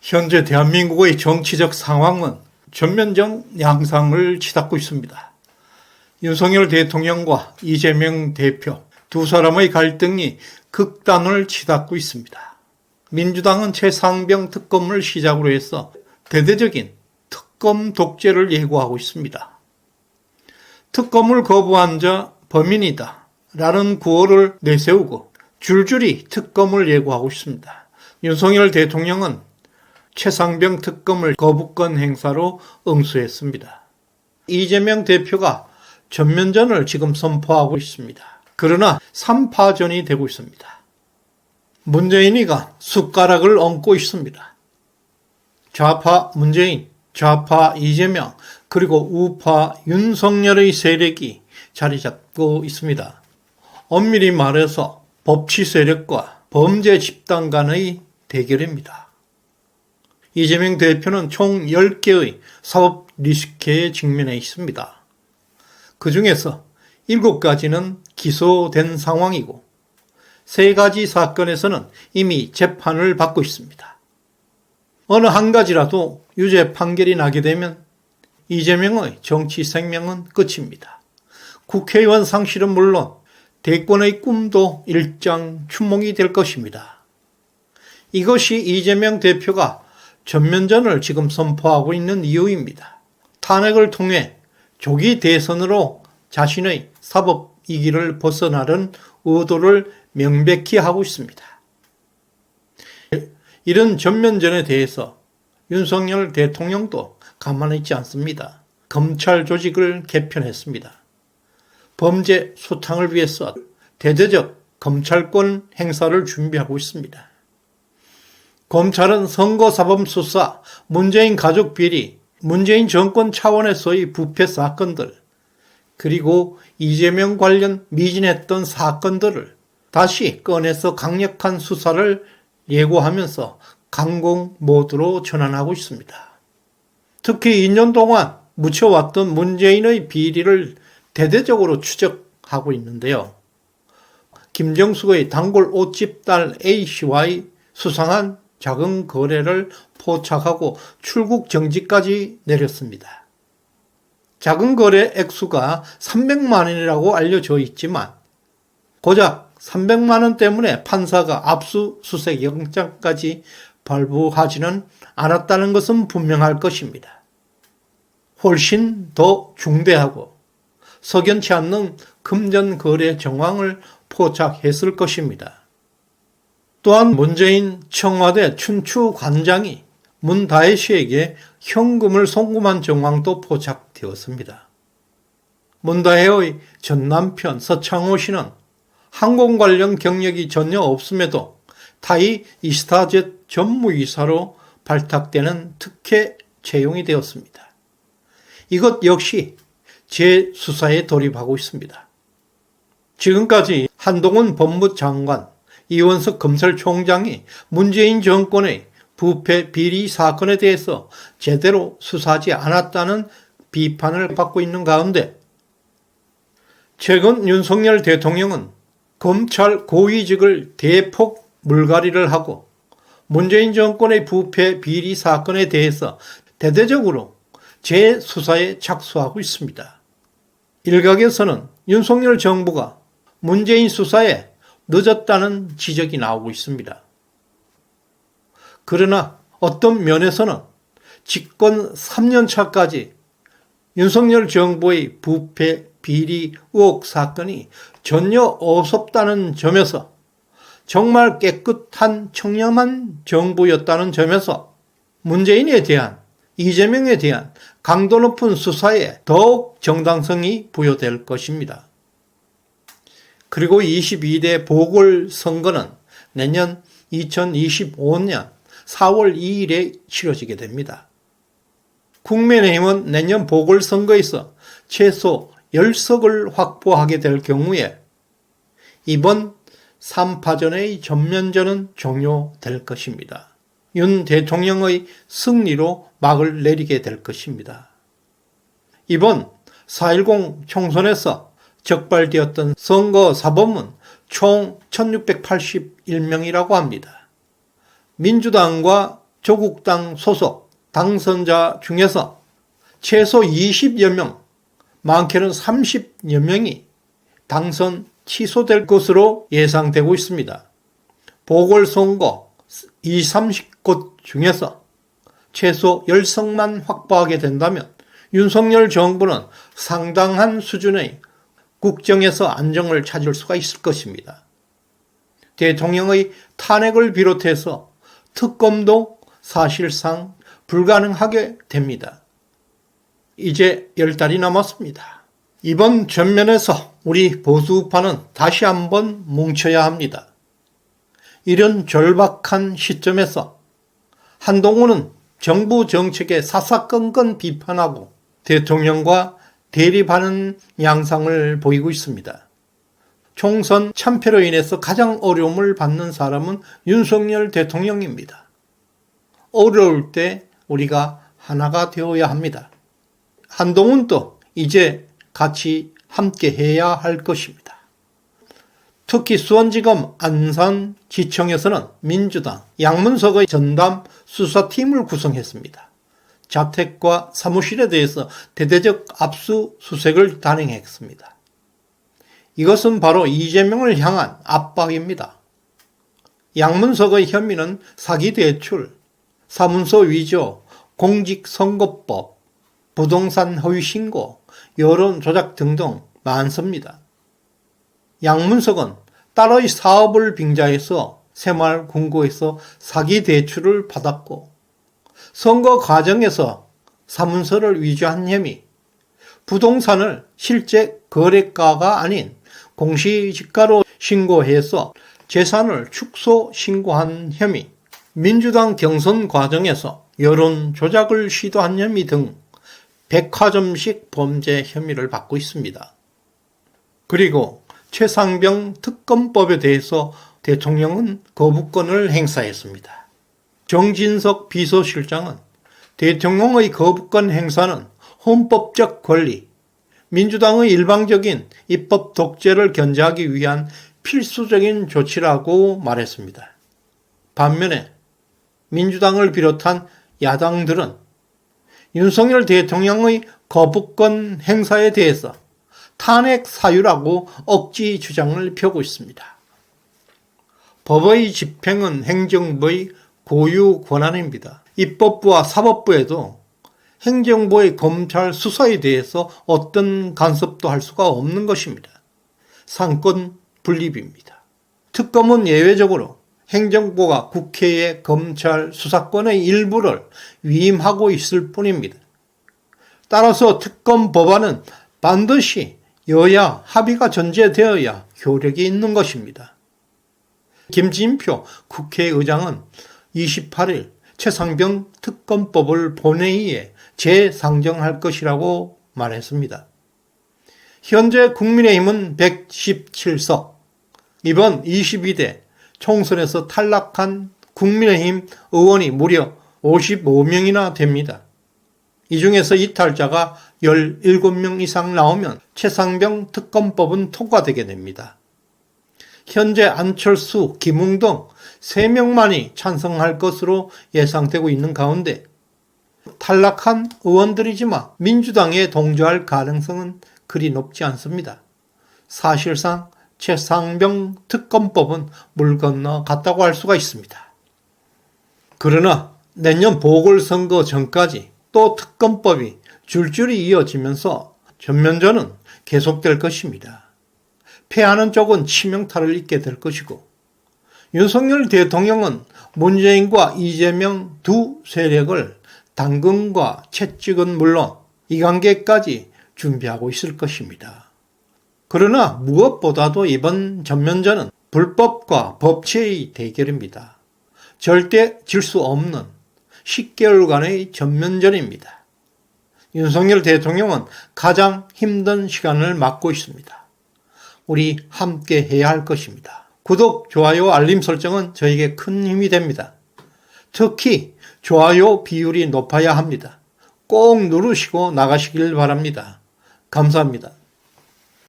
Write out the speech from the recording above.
현재 대한민국의 정치적 상황은 전면적 양상을 치닫고 있습니다. 윤석열 대통령과 이재명 대표 두 사람의 갈등이 극단을 치닫고 있습니다. 민주당은 최상병 특검을 시작으로 해서 대대적인 특검 독재를 예고하고 있습니다. 특검을 거부한 자 범인이다 라는 구호를 내세우고 줄줄이 특검을 예고하고 있습니다. 윤석열 대통령은 최상병 특검을 거부권 행사로 응수했습니다. 이재명 대표가 전면전을 지금 선포하고 있습니다. 그러나 3파전이 되고 있습니다. 문재인이가 숟가락을 얹고 있습니다. 좌파 문재인, 좌파 이재명, 그리고 우파 윤석열의 세력이 자리 잡고 있습니다. 엄밀히 말해서 법치 세력과 범죄 집단 간의 대결입니다. 이재명 대표는 총 10개의 사법 리스크에 직면해 있습니다. 그 중에서 7가지는 기소된 상황이고 3가지 사건에서는 이미 재판을 받고 있습니다. 어느 한 가지라도 유죄 판결이 나게 되면 이재명의 정치 생명은 끝입니다. 국회의원 상실은 물론 대권의 꿈도 일장춘몽이 될 것입니다. 이것이 이재명 대표가 전면전을 지금 선포하고 있는 이유입니다. 탄핵을 통해 조기 대선으로 자신의 사법 위기를 벗어나는 의도를 명백히 하고 있습니다. 이런 전면전에 대해서 윤석열 대통령도 가만히 있지 않습니다. 검찰 조직을 개편했습니다. 범죄 소탕을 위해서 대대적 검찰권 행사를 준비하고 있습니다. 검찰은 선거사범 수사, 문재인 가족 비리, 문재인 정권 차원에서의 부패 사건들, 그리고 이재명 관련 미진했던 사건들을 다시 꺼내서 강력한 수사를 예고하면서 강공 모드로 전환하고 있습니다. 특히 2년 동안 묻혀왔던 문재인의 비리를 대대적으로 추적하고 있는데요. 김정숙의 단골 옷집 딸 A씨와의 수상한 자금 거래를 포착하고 출국 정지까지 내렸습니다. 자금 거래 액수가 300만 원이라고 알려져 있지만 고작 300만 원 때문에 판사가 압수수색 영장까지 발부하지는 않았다는 것은 분명할 것입니다. 훨씬 더 중대하고 석연치 않는 금전 거래 정황을 포착했을 것입니다. 또한 문재인 청와대 춘추 관장이 문다혜 씨에게 현금을 송금한 정황도 포착되었습니다. 문다혜의 전 남편 서창호 씨는 항공 관련 경력이 전혀 없음에도 타이 이스타젯 전무이사로 발탁되는 특혜 채용이 되었습니다. 이것 역시 재수사에 돌입하고 있습니다. 지금까지 한동훈 법무장관, 이원석 검찰총장이 문재인 정권의 부패 비리 사건에 대해서 제대로 수사하지 않았다는 비판을 받고 있는 가운데 최근 윤석열 대통령은 검찰 고위직을 대폭 물갈이를 하고 문재인 정권의 부패 비리 사건에 대해서 대대적으로 재수사에 착수하고 있습니다. 일각에서는 윤석열 정부가 문재인 수사에 늦었다는 지적이 나오고 있습니다. 그러나 어떤 면에서는 집권 3년 차까지 윤석열 정부의 부패 비리 의혹 사건이 전혀 없었다는 점에서 정말 깨끗한 청렴한 정부였다는 점에서 문재인에 대한, 이재명에 대한 강도 높은 수사에 더욱 정당성이 부여될 것입니다. 그리고 22대 보궐선거는 내년 2025년 4월 2일에 치러지게 됩니다. 국민의힘은 내년 보궐선거에서 최소 10석을 확보하게 될 경우에 이번 3파전의 전면전은 종료될 것입니다. 윤 대통령의 승리로 막을 내리게 될 것입니다. 이번 4.10 총선에서 적발되었던 선거 사범은 총 1681명이라고 합니다. 민주당과 조국당 소속 당선자 중에서 최소 20여 명, 많게는 30여 명이 당선 취소될 것으로 예상되고 있습니다. 보궐선거 20, 30곳 중에서 최소 10석만 확보하게 된다면 윤석열 정부는 상당한 수준의 국정에서 안정을 찾을 수가 있을 것입니다. 대통령의 탄핵을 비롯해서 특검도 사실상 불가능하게 됩니다. 이제 10달이 남았습니다. 이번 전면에서 우리 보수파는 다시 한번 뭉쳐야 합니다. 이런 절박한 시점에서 한동훈은 정부 정책에 사사건건 비판하고 대통령과 대립하는 양상을 보이고 있습니다. 총선 참패로 인해서 가장 어려움을 받는 사람은 윤석열 대통령입니다. 어려울 때 우리가 하나가 되어야 합니다. 한동훈도 이제 같이 함께 해야 할 것입니다. 특히 수원지검 안산지청에서는 민주당 양문석의 전담 수사팀을 구성했습니다. 자택과 사무실에 대해서 대대적 압수수색을 단행했습니다. 이것은 바로 이재명을 향한 압박입니다. 양문석의 혐의는 사기대출, 사문서 위조, 공직선거법, 부동산 허위신고, 여론조작 등등 많습니다. 양문석은 딸의 사업을 빙자해서 새마을금고에서 사기 대출을 받았고 선거 과정에서 사문서를 위조한 혐의, 부동산을 실제 거래가가 아닌 공시지가로 신고해서 재산을 축소 신고한 혐의, 민주당 경선 과정에서 여론 조작을 시도한 혐의 등 백화점식 범죄 혐의를 받고 있습니다. 그리고 최상병 특검법에 대해서 대통령은 거부권을 행사했습니다. 정진석 비서실장은 대통령의 거부권 행사는 헌법적 권리, 민주당의 일방적인 입법 독재를 견제하기 위한 필수적인 조치라고 말했습니다. 반면에 민주당을 비롯한 야당들은 윤석열 대통령의 거부권 행사에 대해서 탄핵 사유라고 억지 주장을 펴고 있습니다. 법의 집행은 행정부의 고유 권한입니다. 입법부와 사법부에도 행정부의 검찰 수사에 대해서 어떤 간섭도 할 수가 없는 것입니다. 상권 분립입니다. 특검은 예외적으로 행정부가 국회의 검찰 수사권의 일부를 위임하고 있을 뿐입니다. 따라서 특검 법안은 반드시 여야 합의가 전제되어야 효력이 있는 것입니다. 김진표 국회의장은 28일 최상병 특검법을 본회의에 재상정할 것이라고 말했습니다. 현재 국민의힘은 117석, 이번 22대 총선에서 탈락한 국민의힘 의원이 무려 55명이나 됩니다. 이 중에서 이탈자가 17명 이상 나오면 최상병 특검법은 통과되게 됩니다. 현재 안철수, 김웅 등 3명만이 찬성할 것으로 예상되고 있는 가운데 탈락한 의원들이지만 민주당에 동조할 가능성은 그리 높지 않습니다. 사실상 최상병 특검법은 물 건너 갔다고 할 수가 있습니다. 그러나 내년 보궐선거 전까지 또 특검법이 줄줄이 이어지면서 전면전은 계속될 것입니다. 패하는 쪽은 치명타를 입게 될 것이고 윤석열 대통령은 문재인과 이재명 두 세력을 당근과 채찍은 물론 이관계까지 준비하고 있을 것입니다. 그러나 무엇보다도 이번 전면전은 불법과 법치의 대결입니다. 절대 질 수 없는 10개월간의 전면전입니다. 윤석열 대통령은 가장 힘든 시간을 맞고 있습니다. 우리 함께 해야 할 것입니다. 구독, 좋아요, 알림 설정은 저에게 큰 힘이 됩니다. 특히 좋아요 비율이 높아야 합니다. 꼭 누르시고 나가시길 바랍니다. 감사합니다.